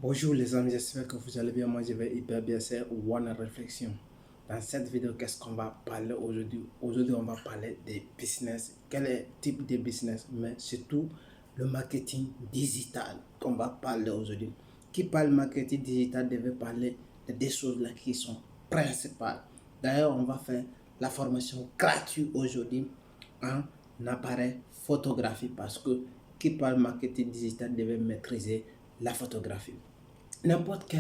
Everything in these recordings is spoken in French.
Bonjour les amis, j'espère que vous allez bien. Moi je vais hyper bien, c'est One Réflexion. Dans cette vidéo, qu'est-ce qu'on va parler aujourd'hui? Aujourd'hui, on va parler des business. Quel est le type de business? Mais surtout, le marketing digital qu'on va parler aujourd'hui. Qui parle marketing digital devait parler de des choses là qui sont principales. D'ailleurs, on va faire la formation gratuite aujourd'hui en appareil photographie parce que qui parle marketing digital devait maîtriser la photographie. N'importe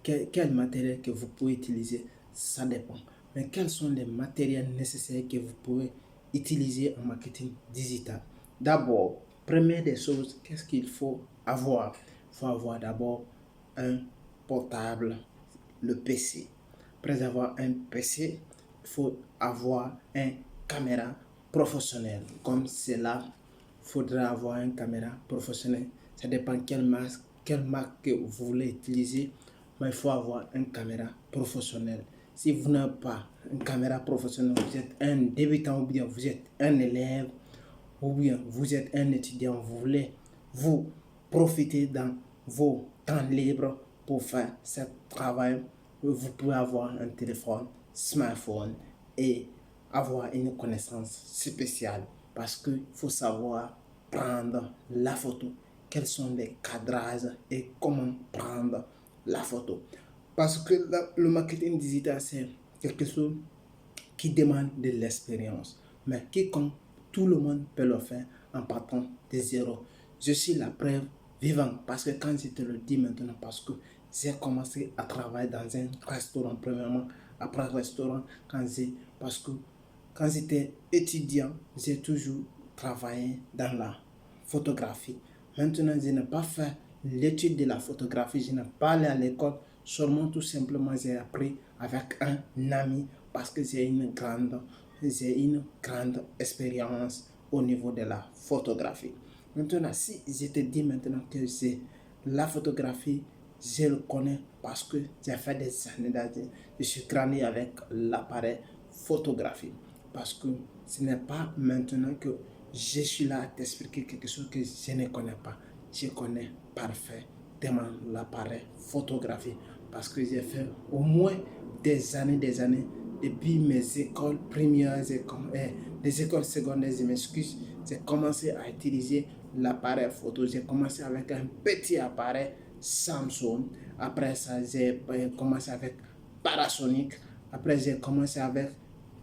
quel matériel que vous pouvez utiliser, ça dépend. Mais quels sont les matériels nécessaires que vous pouvez utiliser en marketing digital? D'abord, première des choses, qu'est-ce qu'il faut avoir? Il faut avoir d'abord un portable, le PC. Après avoir un PC, il faut avoir une caméra professionnelle. Comme cela, il faudra avoir une caméra professionnelle. Ça dépend quelle marque que vous voulez utiliser, mais il faut avoir une caméra professionnelle. Si vous n'avez pas une caméra professionnelle, vous êtes un débutant ou bien vous êtes un élève ou bien vous êtes un étudiant, vous voulez vous profiter dans vos temps libres pour faire ce travail, vous pouvez avoir un téléphone, smartphone et avoir une connaissance spéciale parce qu'il faut savoir prendre la photo, quels sont les cadrages et comment prendre la photo. Parce que le marketing digital, c'est quelque chose qui demande de l'expérience, mais quiconque, tout le monde peut le faire en partant de zéro. Je suis la preuve vivante parce que quand je te le dis maintenant, parce que j'ai commencé à travailler dans un restaurant premièrement, après restaurant, parce que quand j'étais étudiant, j'ai toujours travaillé dans la photographie. Maintenant, je n'ai pas fait l'étude de la photographie, je n'ai pas allé à l'école, seulement tout simplement j'ai appris avec un ami parce que j'ai une grande expérience au niveau de la photographie. Maintenant, si je te dis maintenant que c'est la photographie, je le connais parce que j'ai fait des années d'années. Je suis grandi avec l'appareil photographie. Parce que ce n'est pas maintenant que je suis là à t'expliquer quelque chose que je ne connais pas. Je connais parfaitement l'appareil photographie parce que j'ai fait au moins des années, depuis mes écoles primaires, les écoles secondaires, je m'excuse, j'ai commencé à utiliser l'appareil photo. J'ai commencé avec un petit appareil Samsung. Après ça, j'ai commencé avec Panasonic. Après, j'ai commencé avec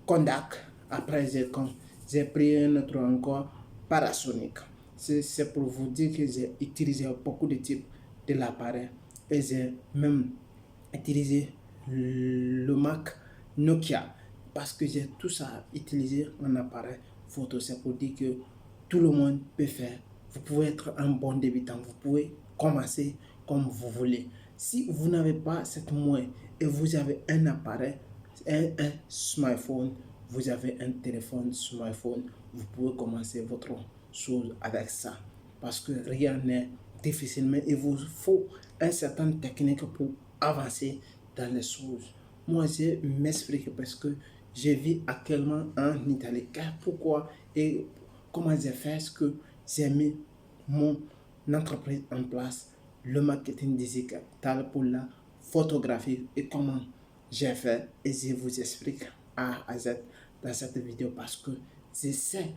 Kodak. Après, j'ai pris un autre encore, Panasonic. C'est pour vous dire que j'ai utilisé beaucoup de types de l'appareil. Et j'ai même utilisé le Mac Nokia parce que j'ai tout ça utilisé en appareil photo. C'est pour dire que tout le monde peut faire. Vous pouvez être un bon débutant. Vous pouvez commencer comme vous voulez. Si vous n'avez pas cette moyen et vous avez un appareil, un smartphone, vous avez un téléphone smartphone, vous pouvez commencer votre chose avec ça. Parce que rien n'est difficile, mais il vous faut une certaine technique pour avancer dans les choses. Moi, je m'explique parce que je vis actuellement en Italie. Pourquoi et comment j'ai fait ce que j'ai mis mon entreprise en place, le marketing digital pour la photographie et comment j'ai fait et je vous explique A à Z dans cette vidéo parce que je sais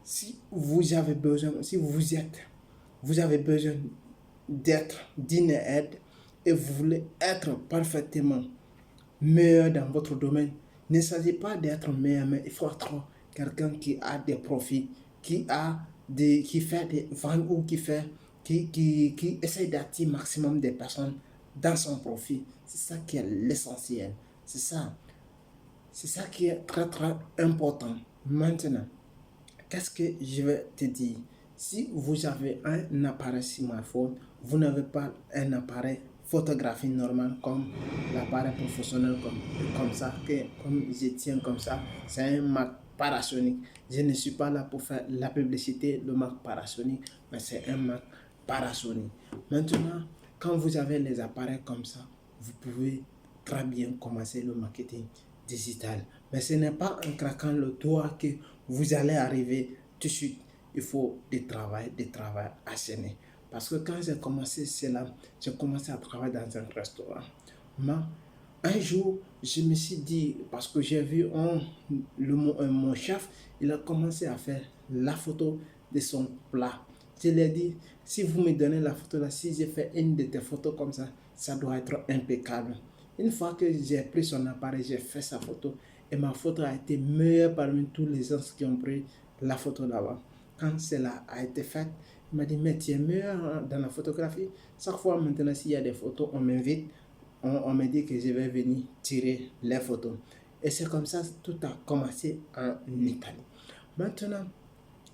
si vous avez besoin, si vous avez besoin d'une aide et vous voulez être parfaitement meilleur dans votre domaine, ne s'agit pas d'être meilleur, mais il faut être quelqu'un qui a des profits, qui fait des ventes ou qui essaie d'attirer maximum de personnes dans son profit. C'est ça qui est l'essentiel. C'est ça. C'est ça qui est très très important. Maintenant, qu'est-ce que je vais te dire? Si vous avez un appareil smartphone, vous n'avez pas un appareil photographie normal comme l'appareil professionnel comme ça, comme je tiens comme ça, c'est un Mac Panasonic. Je ne suis pas là pour faire la publicité, le Mac Panasonic, mais c'est un Mac Panasonic. Maintenant, quand vous avez les appareils comme ça, vous pouvez très bien commencer le marketing digital. Mais ce n'est pas en craquant le doigt que vous allez arriver tout de suite. Il faut du travail acharné. Parce que quand j'ai commencé cela, j'ai commencé à travailler dans un restaurant. Mais un jour, je me suis dit, parce que j'ai vu mon chef, il a commencé à faire la photo de son plat. Je lui ai dit, si vous me donnez la photo là, si j'ai fait une de tes photos comme ça doit être impeccable. Une fois que j'ai pris son appareil, j'ai fait sa photo et ma photo a été meilleure parmi tous les gens qui ont pris la photo là-bas. Quand cela a été fait, il m'a dit, mais tu es meilleur dans la photographie. Chaque fois maintenant, s'il y a des photos, on m'invite, on me dit que je vais venir tirer les photos. Et c'est comme ça que tout a commencé en Italie. Maintenant,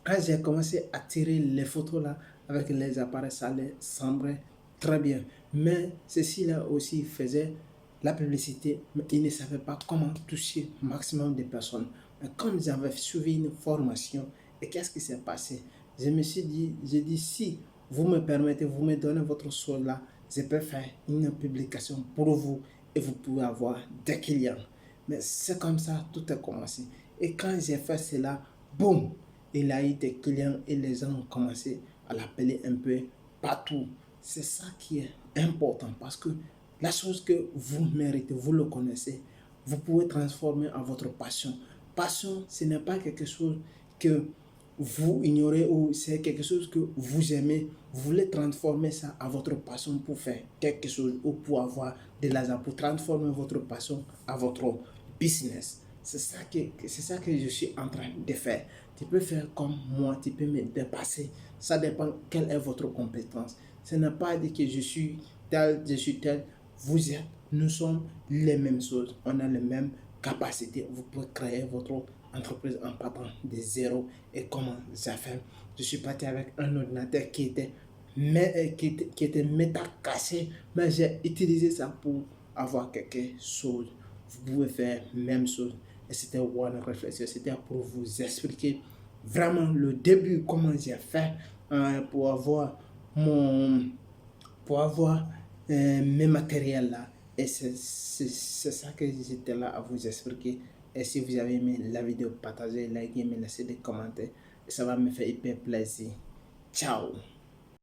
quand j'ai commencé à tirer les photos là avec les appareils, ça les semblait très bien. Mais ceci-là aussi faisait la publicité, mais ils ne savaient pas comment toucher le maximum de personnes. Mais comme j'avais suivi une formation, et qu'est-ce qui s'est passé? Je me suis dit, j'ai dit, si vous me permettez, vous me donnez votre chose là, je peux faire une publication pour vous et vous pouvez avoir des clients. Mais c'est comme ça, tout a commencé. Et quand j'ai fait cela, boum, il a eu des clients et les gens ont commencé à l'appeler un peu partout. C'est ça qui est important parce que la chose que vous méritez, vous le connaissez, vous pouvez transformer en votre passion. Passion, ce n'est pas quelque chose que vous ignorez ou c'est quelque chose que vous aimez. Vous voulez transformer ça à votre passion pour faire quelque chose ou pour avoir de l'argent, pour transformer votre passion à votre business. C'est ça que je suis en train de faire. Tu peux faire comme moi, tu peux me dépasser. Ça dépend quelle est votre compétence. Ce n'est pas dit que je suis tel, je suis tel. Vous êtes, nous sommes les mêmes choses. On a les mêmes capacités. Vous pouvez créer votre entreprise en partant de zéro. Et comment j'ai fait? Je suis parti avec un ordinateur qui était méta cassé, mais j'ai utilisé ça pour avoir quelque chose. Vous pouvez faire la même chose. Et c'était One Réflexion. C'était pour vous expliquer vraiment le début, comment j'ai fait pour avoir mon pour avoir mes matériels là. Et c'est ça que j'étais là à vous expliquer. Et si vous avez aimé la vidéo, partagez, likez, me laissez des commentaires. Ça va me faire hyper plaisir. Ciao.